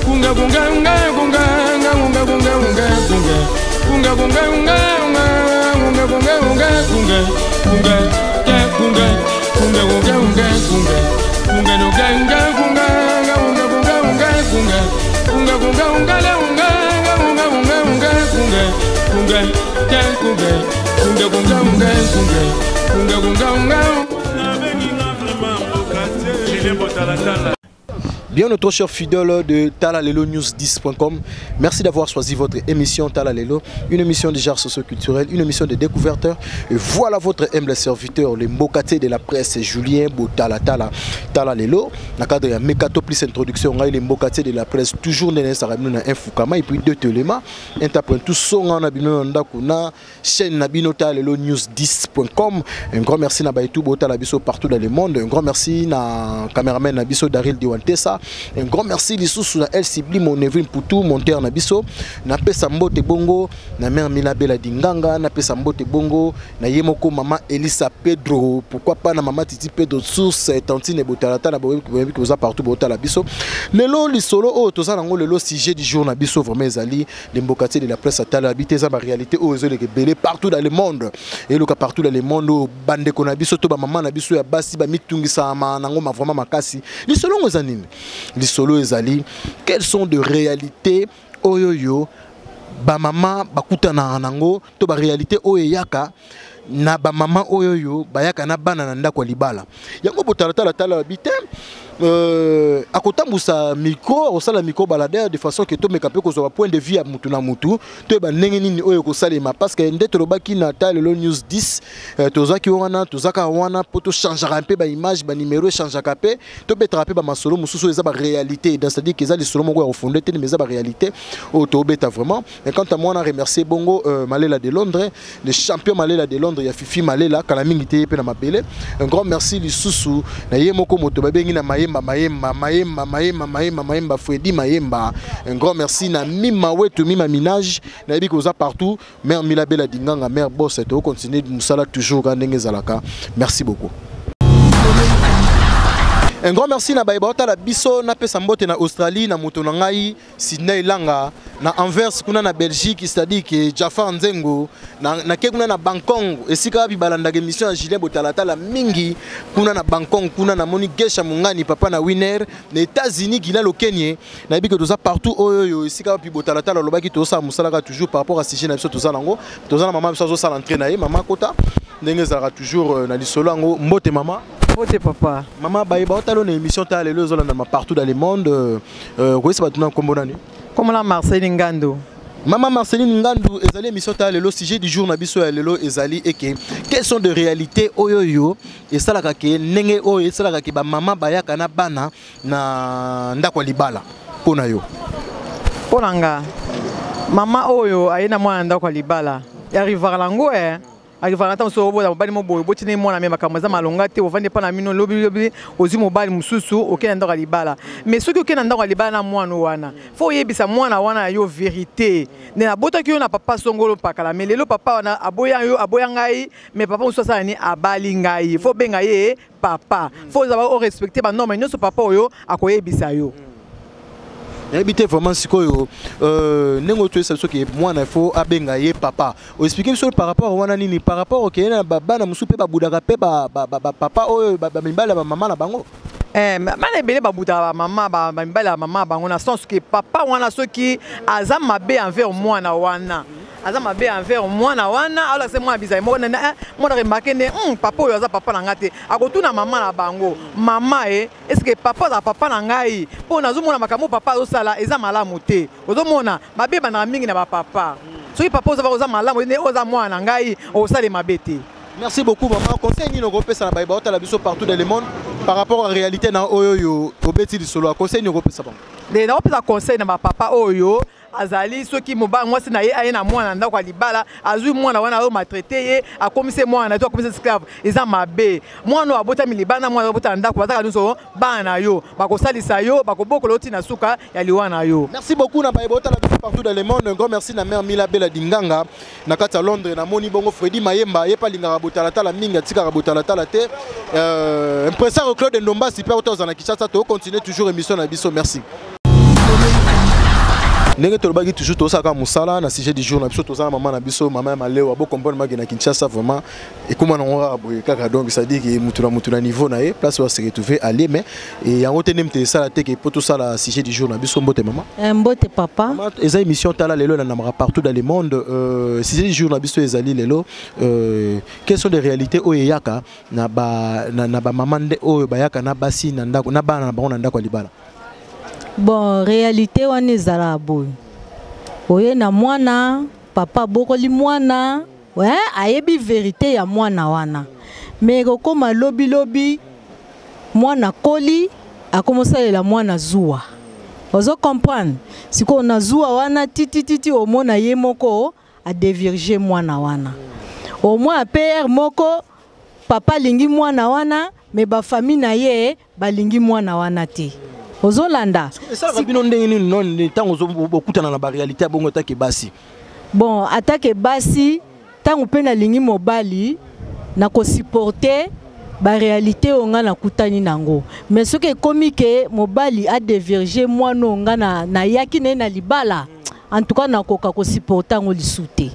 kunga kunga kunga kunga kunga kunga kunga kunga kunga kunga kunga kunga kunga kunga kunga ya kunga kunga kunga kunga kunga kunga no kunga kunga kunga kunga kunga kunga kunga kunga kunga la kunga kunga kunga kunga kunga kunga ya kunga kunga kunga kunga kunga kunga kunga kunga. Bien, notre cher fidèle de TalaLeloNews10.com, merci d'avoir choisi votre émission Tala Lelo, une émission de genre socio-culturelle, une émission de découverte. Et voilà votre humble serviteur, le Mbokate de la presse, Julien Botala Tala Lelo. Dans le cadre de Mekato plus introduction, on a le Mbokate de la presse, toujours dans un Fukama et puis deux télémas. Interprète tout son en abino ndakuna, chaîne Nabino TalaLeloNews10.com. Un grand merci à Baïtou Botala Bisso partout dans le monde. Un grand merci à caméraman Nabiso Daril Diwantesa. Un grand merci à El Sibli, mon Evin Poutou, monteur Nabiso, na pesa mbote bongo, na mère Milabela Dinganga, na pesa mbote bongo, na yemoko maman Elisa Pedro, pourquoi pas na maman Titi Pedro source tantine botalata na boyebi que vous a partout botala biso. Lelo li solo o toza nango lelo sujet du jour na biso vraiment ezali les mbokati de la presse atala habité za ba réalité o ezole ke belé partout dans le monde. Et le cas partout dans le monde bande ko na biso to ba maman na biso ya basi ba mitungisa ma nango ma vraiment makasi. Li solo ngozanini. Les solos ezali, quelles sont de réalités oyoyo ba mama bakuta na nango to ba réalité oyaka na ba mama oyoyo bayaka na bana na ndako libala yango botalatala tala habité à côté de micro, on sala micro baladeur de façon que tout me capé qu'on soit point de vue à mutuna mutu, tu es banengini oyo ko salema parce que ndete robaki natal le news 10, tozaki wana tozaka wana poto changer un peu ba image ba numéro changer capé, tu peux attraper ba masolo mususu eza ba réalité, dans c'est-à-dire que ça les solo mongo au fond de mais eza ba réalité au to beta vraiment. Et quand à moi on a remercié Bongo Malela de Londres, le champion Malela de Londres, ya Fifi Malela kala mingi te pe na mabele. Un grand merci lisusu na yemoko moto ba bengi na Maemba Freddy Maemba. Un grand merci na Mima Wetu Mima Minage na yebi koza partout mère Milabela Dinganga mère boss et on continue de nous saluer toujours ndenge zalaka. Merci beaucoup. Un grand merci na baibota la biso na pesa mbote na Australie na moto na ngai Sydney Langa na Anvers kuna na Belgique c'est-à-dire que Jafar Nzengo na kuna na Bangkok esika bi balanda émission ya Julien Botalatala mingi kuna na Bangkok kuna na Moni Gesha Mungani papa na winner na États-Unis Gila lo Kenya na bi que toza partout oyo esika bi Botalatala lobaki toza musalaka toujours par rapport à sujet na biso toza nango toza na maman biso zo sala entraîner maman kota ndenge zara toujours na lisolo ngo mbote maman. Mbote papa. Maman baïba otalo na émission ta lelo zo na partout dans le monde ko esa batuna kombo nani? Comme la Marceline Ngando. Maman Marceline Ngando ezali émission ta lelo sujet du jour na biso ya lelo ezali eke quelles sont de réalités oyoyo et ça la ka ke nenge oyo ça la ka ke ba maman bayaka na bana na ndako libala pona yo. Ponanga. Mama oyo ayena mwana ndako libala. Yarivara lango arrivera tant so bo bali mo boy botine mo na me makamza malonga te o vande pa na mino lobi ozi mobali mususu okena ndako libala mais soki okena ndako libala na mwana wana fo yebisa mwana wana yo vérité ne na bota ki yo na papa songolo pakala mais lelo papa wana aboya yo aboya ngai mais papa mususu sala ni abali ngai fo benga ye papa fo za ba respecter ba norme nyonso papa oyo akoyebisa yo. Habité vraiment sikoyo nengo tu ça que moi na faut abenga ye papa o expliquer sur par rapport wana nini par rapport au kena baba na musupe ba budaka pe ba papa oyo ba mimbala ba maman na bango mana ebele ba budaka ba maman ba mimbala maman bango na sens que papa wana soki aza mabe envers mwana wana aza mabe envers mwana wana ala c'est moi bizarre moi na remarqué ne papa oyo aza papa na ngate akotuna maman na bango maman est-ce que papa za papa na ngai po nazo mona makambo papa osala eza malamu te ozo mona mabe bana mingi na ba papa soki papa oza malamu ne oza mwana ngai osale mabe te. Merci beaucoup maman. Conseil ni no pesa na baïba otala biso partout dans le monde par rapport à la réalité na oyo obeti di solo conseil ni pesa bon. De na pesa conseil na ba papa oyo azali soki moba mwasi na ye ayena mwana ndako libala azui mwana wana o maltraité ye akomise mwana to akomise esclave eza mabe mwana abota milibana mwana abota ndako bazaka nso bana yo bakosalisa yo bakobokola oti na suka ya liwana yo. Merci beaucoup na baibota la partout dans le monde. Un grand merci na mère Milabela Dinganga na kata Londres na moni bongo Freddy Mayemba ye pa linga botalata la minga tika botalata la te impresseur Claude Ndomba super auto za na Kinshasa to continuer toujours émission na biso. Merci. ndenge tolobaki toujours tosaka musala na sujet du jour na biso tozana maman na biso maman Malewa bo comprendre maki na Kinshasa vraiment et comment on va boye kaka donc ça dit que mutu na niveau na e place va se retrouver aller mais et yango te nemte sala te que poto sala sujet du jour na biso mbote maman mbote papa eza émission tala lelo na namara partout dans le monde sujet du jour na biso ezali lelo quelles sont les réalités o yaka na ba maman de o bayaka na basi na ndako na bana na bango na ndako libala. Bon, réalité wana ezala boy. Oye na mwana, papa bokoli mwana, ouais, ayebi vérité ya mwana wana. Mais koma lobi mwana koli akomosalela mwana zuwa. Ozo comprendre? Siko na zuwa wana titi omona ye moko a dévirger mwana wana. Au moins père moko papa lingi mwana wana, mais ba famille na ye balingi mwana wana te. Ozolanda. Ça va bien non tant okutana na ba réalité bongo take basi. Bon, attaque basi tant pe na lingi mobali na ko supporter ba réalité onga na kutani nango. Mais ce que comique mobali a déverger moi no nga na yaki na libala. En tout cas na koka ko supporter ngo lisute.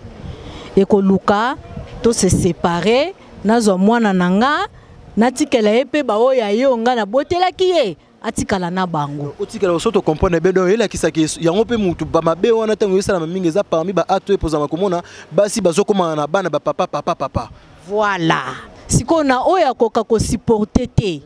Et ko luka to se séparer nazo mwana nanga natikela epe ba oya ye onga na botela kiye. Atikala na bango. Otikala soto comprendre bedo ela kisaki yango pe mutu ba mabe wana tango yesala mingi za parmi ba atu e pozama komona basi bazokoma na bana ba papa. Voilà. Siko na oya koka ko supporter te.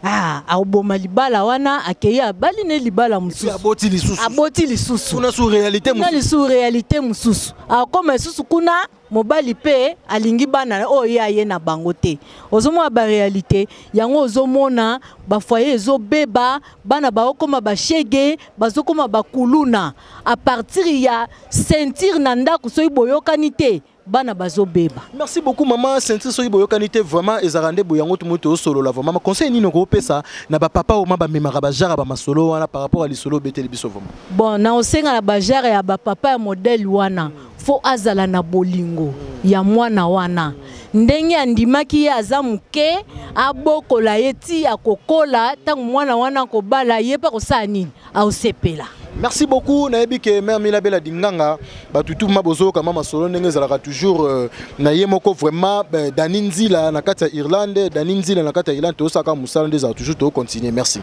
Ah, aoboma libala wana akeya bali ne libala mususu. Aboti lisusu. Kuna sous réalité mususu. Kuna sous réalité mususu. Ah comme mususu kuna mobali pe alingi bana oya ye na bango te. Ozomo ba réalité yango ozomona ba foyer ezobeba bana ba okoma ba shege bazokoma ba kuluna à partir ya sentir na ndako so iboyokani te. Bana bazo beba. Merci beaucoup maman sentir so iboyokanité vraiment ezarande boyango tout muto solo la vraiment conseil nino ko pesa na ba papa o maba memara ba jara ba masolo wana par rapport à lisolo beteli biso vraiment. Bon na osenga na ba jara ya ba papa ya modèle wana fo azala na bolingo ya mwana wana ndenge andimaki ye azamuke abokola yeti akokola tangu mwana wana ko bala ye pa ko sani au sepela. Merci beaucoup nayebi ke mère Milabela Dinganga batutu mabozo kama masolo ndenge zalaka toujours na yemoko vraiment daninzila na kata Irlande daninzila na kata Irlande osaka musala ndeza toujours to continuer merci.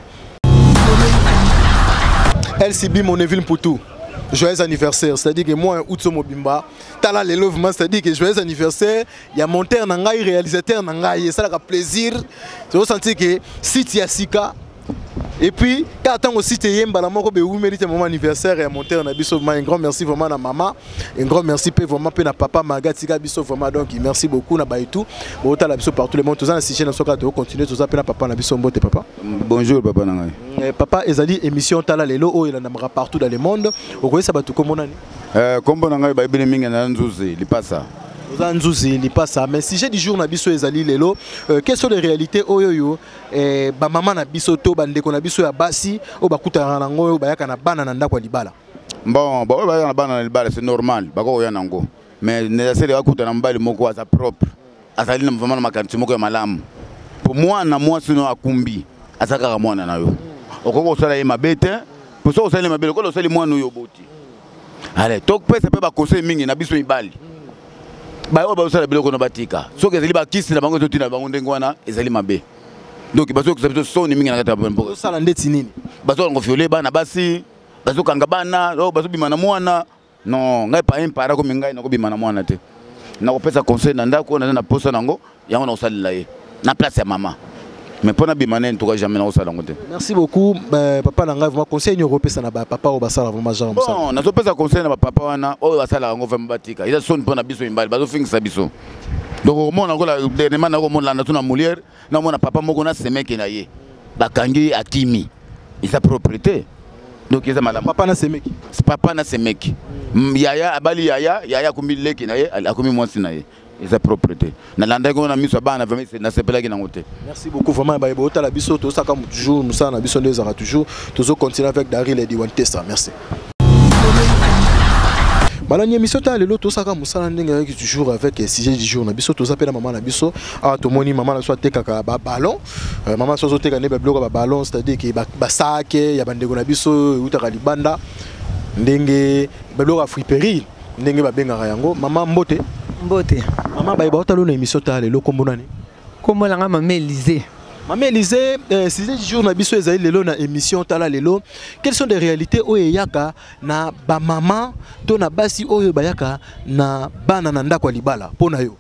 LCB Moneville Poutou. Joyeux anniversaire, c'est-à-dire que moi, Outso Mobimba, Tala Lelo, c'est-à-dire que joyeux anniversaire, il y a monteur Nangai, réalisateur Nangai, et ça a plaisir. Je ressens que si tu as Sika, et puis, quand aussi tu es vous méritez mon anniversaire et monteur Nabiso, un grand merci vraiment à maman, un grand merci vraiment à papa Magatika Biso vraiment donc merci beaucoup na baitou. Bon la biso partout le monde tous en si na soka to continuer tous appeler papa Nabiso mbote papa. Bonjour papa Nangai. Papa ezali émission Tala Lelo o il namara partout dans le monde. Okoye ça batu comme nani? Kombo Nangai ba ibele mingi na nzuzi lipasa. Nzuzi li pas ça mais si j'ai du jour na biso ezali lelo quelles sont les réalités oyoyo ba maman na biso to bande ko na biso ya basi o bakuta na ngoyo bayaka na bana na ndako libala. Bon ba bayaka na bana na libala c'est normal bako ya nango mais nécessaire bakuta na mbali moko asa propre azali na vraiment na makanti moko ya malamu pour moi na moi sino akumbi asaka mwana na yo okoko sala ye mabete pour so sala mabele ko sala mwana yo boti allez tok pesa pe ba conseil mingi na biso ibali ba oba usala biloko no batika soki ezali ba kisi na bango to tina bango ndengo wana ezali mabe donc baso ko so ni mingi na kata bango usala ndeti nini baso ngo fiole bana basi baso kanga bana o baso bima na mwana non ngai pa impara ko mingai na ko bima na mwana te na ko pesa conseil na ndako na posa nango yango na usala ye na place ya mama mais pour na bima en tout cas jamais na usala ngo te. Merci beaucoup papa nanga vraiment conseil ni repesa na ba papa o basala vraiment genre bon na to pesa conseil na ba papa wana o basala ngo vraiment batika ila son pour na biso imbali baso fingisa biso donc au monde ngo la dernièrement na ko monde la na tuna molière na mona papa moko na semeki na ye bakangi akimi isa propriété donc isa madame papa na semeki yaya abali yaya kumbi leki na ye akumi mwasi na ye isa propriété na landego na miso bana vraiment na sepela ki na ngote. Merci beaucoup vraiment ba bota la biso to saka toujours musa na biso ndeza toujours toujours continuer avec Daryl et Diwan Testa merci. Balani émission ta lelo to saka musala ndenge toujours avec sujet du jour na biso to zapela maman na biso ah to moni maman na so tekaka ba ballon maman so teka ne ba bloka ba ballon c'est-à-dire que ba sac ya bandeko na biso utaka libanda ndenge balora friperie ndenge babengaka yango mama mbote mama bayeba otalo na émission tala lelo kombo nani kombo nanga Mama Élysée. Maman Élysée, si je jour na biso ezali lelo na émission tala lelo, quelles sont les réalités oyo yaka na ba maman to na basi oyo bayaka na bana na ndako libala pona yo?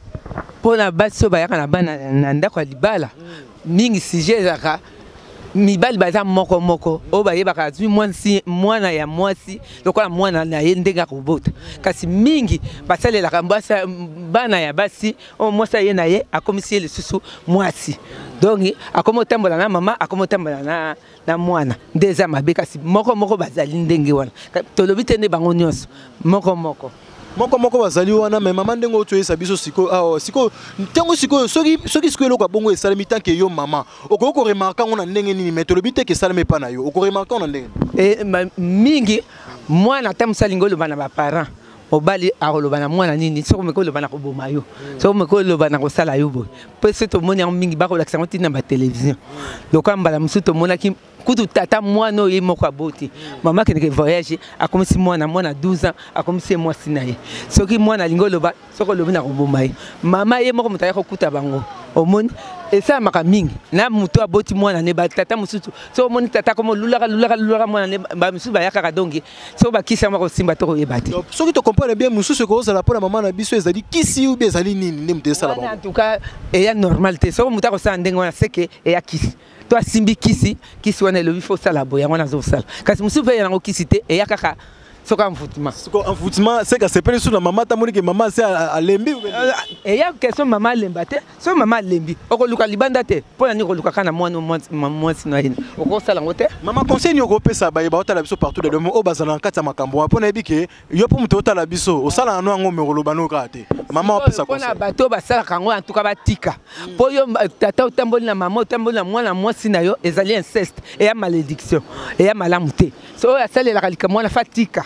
Pona basi bayaka na bana na ndako libala. Mingi sujet zaka mibali baza moko o bayebaka zwi mwana ya mwasi lokola mwana na ye ndenga kobota kasi mingi basalelaka bana ya basi o mwasa ye na ye akomisi le susu mwasi donc akomotambola na mama akomotambola na mwana ndeza mabe kasi moko bazali ndenge wana tolobi te nde bango nyonso moko bazali wana mais mama ndengo otoyesa biso siko siko ntango siko soki siko eloko bongo esalemi tanke yo mama okoko remarka ngona ndenge nini mais tolobi te ke saleme pa na yo okoko remarka ngona ndenge mingi mwana tamusalingo lo bana ba parents obali akoloba na mwana nini soko mekoloba na koboma yo soko mekoloba na kosala yo boy pese to moni mingi bakolakisa ngo tina ba télévision lokamba la musu to monaki kutu tata mwana oyo moko aboti mama kende voyage akomisi mwana 12 ans akomisi mwasi na ye soki mwana lingo loba soko lobi na koboma ye mama ye moko mutaya kokuta bango omoni esa maka mingi na mutu aboti mwana ne ba tata mususu so omoni tata komo lulaka mwana ne ba mususu ba yakaka dongi so ba kisa mako simba to yebati soki to comprendre bien mususu ko sala pona mama na biso ezali kisi ou bien ezali nini ne mutu sala bango en tout cas eya normalité so mutu ko sala ndenge wana seke eya kisi toi simbi kisi wana le faut ça la boya wana zo sala kasi mususu pe yango kisi te eya kaka soka mfutima c'est que c'est pas sur la maman ta monique maman c'est à lembi et ya question maman lemba te so maman lembi okoluka libanda te pona ni koluka kana mwana sino ina okosala ngote maman conseil nyoko pesa ba ba otala biso partout de mo obazana nkata makambo pona ebike yo po muto otala biso osala no ngo mekoloba no kate maman opesa conseil pona bato basala kango en tout cas batika po yo tata otamboli na maman otamboli na mwana mwasi na yo ezali inceste et ya malédiction et ya malamu te so asala la kalika mwana fatika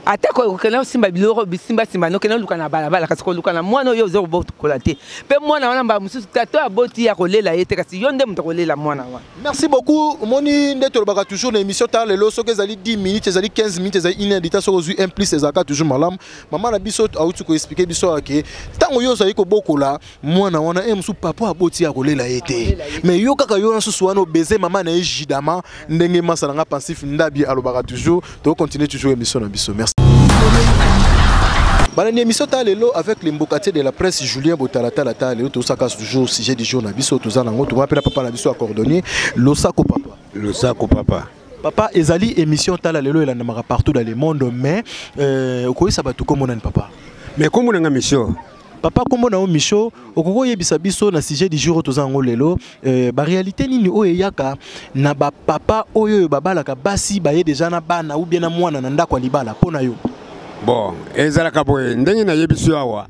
atako kana simba biloro bisimba no kana luka na balabala kasi ko luka na mwana yo zo bot kolate pe mwana wana mba mususu tato aboti ya kolela yete kasi yonde muto kolela mwana wana. Merci beaucoup moni ndeto baka toujours na émission ta lelo soki ezali 10 minutes ezali 15 minutes ezali 1 heure d'ita soko zu un plus ezaka toujours malam maman na biso autu ko expliquer biso ake tango yo zali ko bokola mwana wana musu papa aboti ya kolela yete mais yo kaka yo nsusu wana baiser maman na jidama ndenge masala nga pensif ndabi alobaka toujours to continuer toujours émission na biso. Merci. Dans l'émission Talelo avec les mbokatiers de la presse Julien Botalata Talelo tout ça casse toujours sujet du jour na biso tout ça nango tout rappelle papa na biso cordonnier Losako papa papa ezali émission Talelo et la namara partout dans le monde mais okoyi sabatu comme on papa mais comme on a mission papa comme on a mission okoko yebisa biso na sujet du jour tout ça ngo lelo ba réalité nini oyo yaka na ba papa oyo babalaka basi baye déjà na bana ou bien na mwana na ndako libala pona yo. Bon, ezalaka boye ndenge na yebiso awa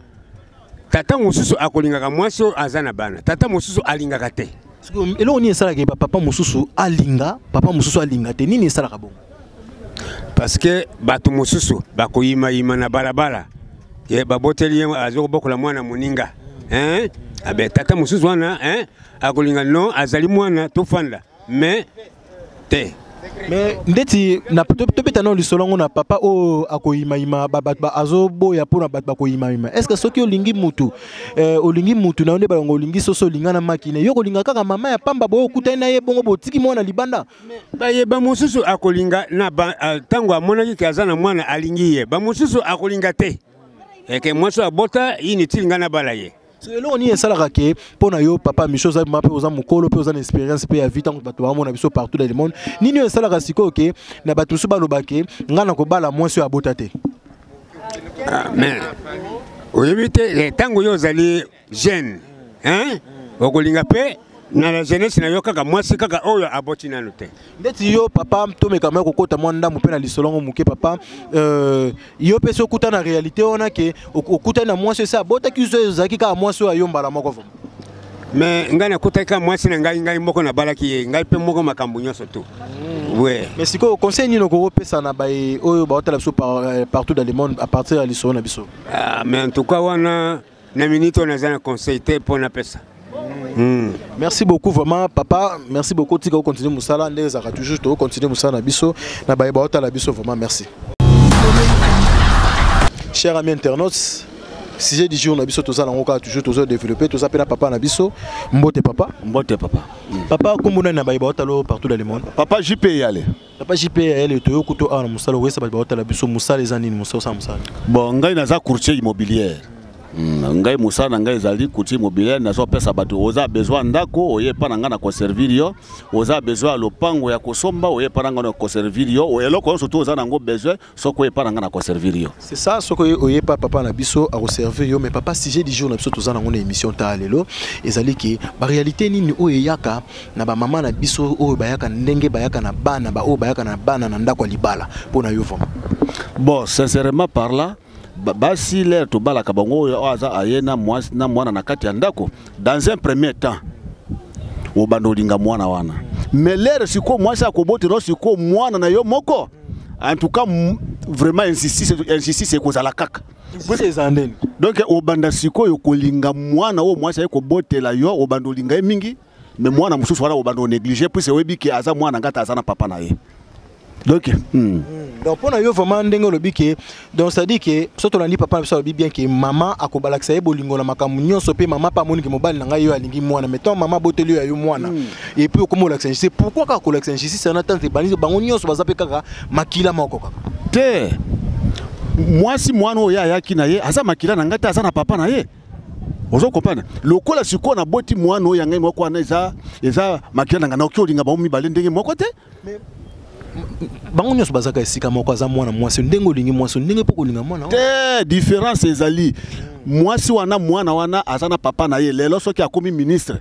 tata mususu akolingaka mwasi azana bana tata mususu alingaka te elo ni esalaka papa mususu alinga te nini esalaka bon parce que bato mususu bakoyima na balabala ye baboteli azo bokola mwana muninga abe tata mususu wana akolinga no azali mwana tofanda mais te mais ndeti na topeta no lisolongo na papa o akoyima ba azo boya pona ba koyima est-ce que soki olingi mutu na onde balongo olingi soso linga na makine yo kolinga kaka mama ya pamba boyo okuta na ye bongo botiki mwana libanda ba ye ba mususu akolinga na tango amonaki kazana mwana alingi ye ba mususu akolinga te eke mwaso abota ini tilinga na balaye. Selon ni esalaka ke pona yo papa michoza mape oza mukolo pe oza na expérience pe ya vita bato bamona biso partout dans le monde nini esalaka siko ke na bato su baloba ke ngana ko bala mwaso ya bota te mais oyebite tango yo zali jeune okolinga pe na la jeunesse na yo kaka mwasi kaka oyo aboti nanu te ndeti yo papa tomeka mako kota mwanda mu pe na lisolongo muke papa yo pe so kuta na réalité ona ke okuta na mwasi sa bota ki zo zaki ka mwasi ayo mbala moko voma mais ngana kuta ka mwasi na ngai moko na balaki ngai pe moko makambu nyoso tu ouais mais siko conseil ni noko pesa na bay oyo ba otala biso partout dans le monde à partir de lisolongo na biso mais en tout cas wana na minute on a un conseil te pour na pesa. Merci beaucoup vraiment papa, merci beaucoup tika continuer musala ndeza ka toujours to continuer musala na biso na baye ba otala biso vraiment merci. Chers amis internautes, sujet du jour, Nabiso Toza Langoka, toujours développé, Toza Pena Papa Nabiso, Mbote Papa. Mbote Papa. Papa, comment on a baïbaotalo partout dans le monde? Papa JP y aller. Papa JP y aller, tu es au couteau à Moussalo, oui, ça va baïbaotalo, Biso Moussa les années, Moussa Moussa. Bon, ngai naza courtier immobilier. Ngai Moussa ngai zali courtier immobilier, nazo pesa bato, oza besoin ndako, oye pa nanga na conservir yo, oza besoin lopango ya kosomba, oye pa nanga na conservir yo, oye loko surtout oza nango besoin, soko oye pa nanga na conservir yo. C'est ça, soko oye pa papa na biso a conserver yo, mais papa sujet du jour na biso toza nango na émission ta lelo, ezali ki ba réalité nini oye yaka na ba maman na biso oye bayaka ndenge bayaka na bana ba oye bayaka na bana na ndako libala pona yo vraiment. Bon, sincèrement par là, basi l'air to bala kabango aza ayena mwana na kati ya ndako dans un premier temps obando linga mwana wana mais l'air siko mwasi akoboti no siko mwana na yo moko en tout cas vraiment insistir ko zala kaka donc obanda siko yo kolinga mwana o mwasi akobotela yo obando linga mingi mais mwana mususu wala obando négliger puis webi ki aza mwana ngata aza na papa na ye. Donc, donc pour nous vraiment ndenge le biké donc ça dit que surtout on dit papa ça dit bien que maman akobalakisa ye bolingo na makamu nyonso pe maman pa moni ke mobali na ngai yo alingi mwana mettons maman boteli yo mwana et puis comme on c'est pourquoi ka collection ici c'est un attente bani bango nyonso bazape kaka makila moko kaka te moi si mwana o ya yaki na ye aza makila na ngata aza na papa na ye ozo comprendre lokola siko na boti mwana o ya ngai moko na eza makila na ngana okyolinga ba mi balendenge moko te bango nyonso bazaka esika moko aza mwana mwasi ndenge olingi mwasi ndenge poko olinga mwana te différence ezali mwasi wana mwana wana aza na papa na ye lelo soki akomi ministre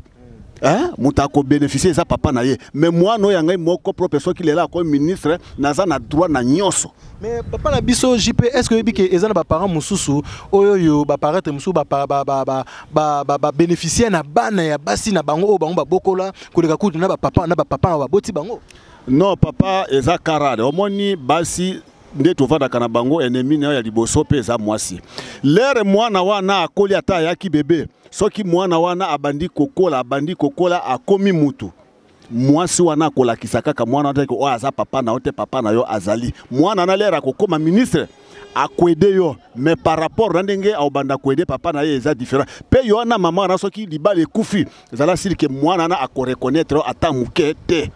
muta ko bénéficier za papa na ye mais mwana oyo ngai moko propre soki lelo akomi ministre naza na droit na nyonso. Mais papa na biso JP est-ce que biki ezana ba parents mususu oyo yo ba paraître musu ba bénéficier na bana ya basi na bango o bango ba bokola koleka kutu na ba papa na ba boti bango? Non papa eza karade omoni basi nde tovandaka na bango ennemi na ya liboso pe eza mwasi lere mwana wana akoli ata yaki bebe soki mwana wana abandi kokola akomi mutu mwasi wana akolakisa kaka mwana wana ko aza papa na ote papa na yo azali mwana na lere akokoma ministre akwede yo mais par rapport na ndenge aobanda kwede papa na ye eza différent pe yo na mama na soki libala ekufi ezala sili ke mwana na akoreconnaître ata muke te.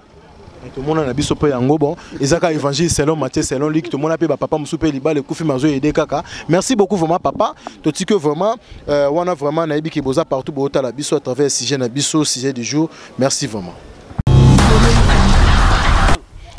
Tout le monde a biso pe yango bon ezaka évangile selon Matthieu selon Luc tout le monde a pe papa musupe libale kufi mazo aider kaka. Merci beaucoup vraiment papa to ti que vraiment on a vraiment na ebi ki boza partout bota la biso à travers sujet na biso sujet du jour. Merci vraiment.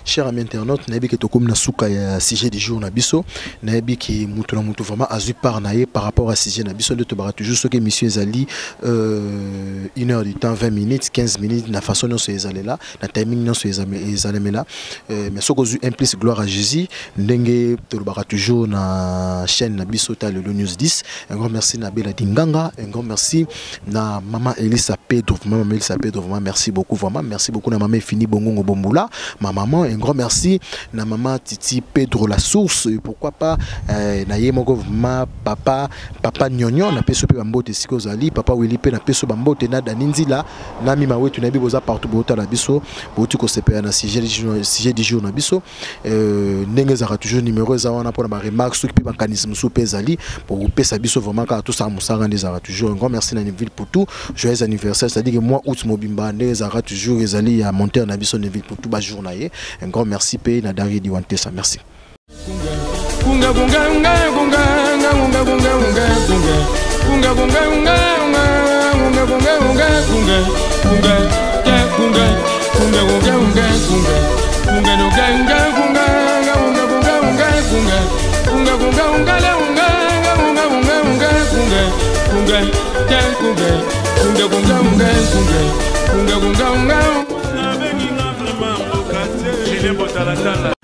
Chers amis internautes, naebi ke tokom na suka ya sujet du jour na biso, naebi ki mutu na mutu vraiment azu par naie par rapport à sujet na biso de to bara toujours ce que monsieur Ezali 1 heure du temps 20 minutes 15 minutes na façon non se ezali là, na timing non se ezali là, mais ce que zu implique gloire à Jésus, ndenge to bara toujours na chaîne na biso ta le news 10. Un grand merci na Bela Dinganga, un grand merci na maman Elisa Pedro, vraiment merci beaucoup vraiment, merci beaucoup na maman Fini Bongongo Bombula, ma maman. Un grand merci na maman Titi Pedro la source pourquoi pas na yemoko ma papa Nyonyo na peso pe bambote sikozali papa Willy pe na peso bambote na daninzila na mima wetu na biboza partout bota na biso botu ko CPA na sujet du jour na biso ndenge za toujours numéro za wana pour na ba remarque soki pe mécanisme sou pezali pour pesa biso vraiment ka tout ça musanga ndeza toujours un grand merci na Neville pour tout joyeux anniversaire c'est-à-dire que moi août mobimba ndeza toujours ezali ya monter na biso Neville pour tout ba journée. Un grand merci Pay Nadari Diwantesa. Merci. Tala